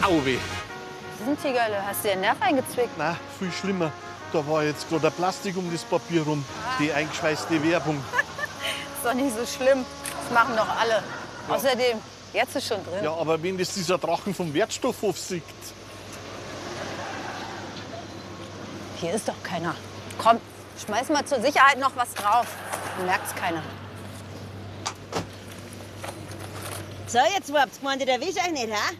Auwe. Was ist denn, Tigerle? Hast du dir den Nerv eingezwickt? Na, viel schlimmer. Da war jetzt gerade ein Plastik um das Papier rum. Die eingeschweißte Werbung. Ist doch nicht so schlimm. Das machen doch alle. Ja. Außerdem, jetzt ist schon drin. Ja, aber wenn das dieser Drachen vom Wertstoffhof sieht. Hier ist doch keiner. Komm, schmeiß mal zur Sicherheit noch was drauf. Dann merkt's keiner. So, jetzt habt ihr der erwischt euch nicht, hä?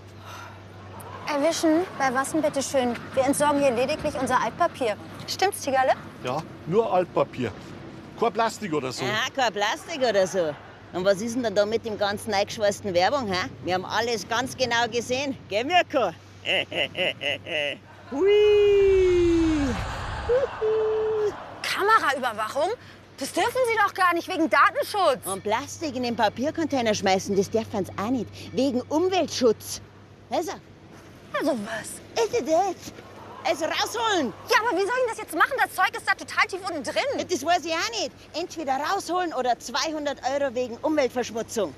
Erwischen? Bei was denn bitte schön? Wir entsorgen hier lediglich unser Altpapier. Stimmt's, Tigerle? Ja, nur Altpapier. Kein Plastik oder so. Aha, kein Plastik oder so. Und was ist denn da mit dem ganzen eingeschweißten Werbung, hä? Wir haben alles ganz genau gesehen. Gell, Mirko? Hui! Kameraüberwachung? Das dürfen Sie doch gar nicht, wegen Datenschutz. Und Plastik in den Papiercontainer schmeißen, das dürfen sie auch nicht. Wegen Umweltschutz. Also, Also was? ist es jetzt? Also rausholen! Ja, aber wie soll ich das jetzt machen? Das Zeug ist da total tief unten drin. Das weiß ich auch nicht. Entweder rausholen oder 200 € wegen Umweltverschmutzung.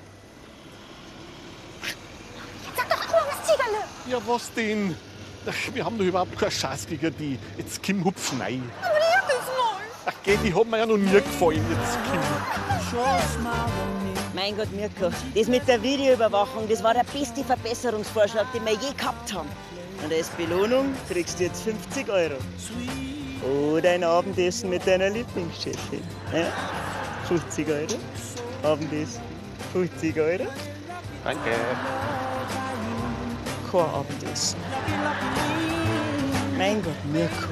Sag doch auch mal was, Tigerle. Ja, was denn? Ach, wir haben doch überhaupt keine Chance gegen die. Jetzt Kim hupf rein. Aber die Jacke ist neu. Ach, geh, die hat mir ja noch nie gefallen, jetzt Kim. Mein Gott, Mirko, das mit der Videoüberwachung, das war der beste Verbesserungsvorschlag, den wir je gehabt haben. Und als Belohnung kriegst du jetzt 50 €. Oder ein Abendessen mit deiner Lieblingschefin. Ja? 50 €. Abendessen. 50 €. Danke. Kein Abendessen. Mein Gott, Mirko.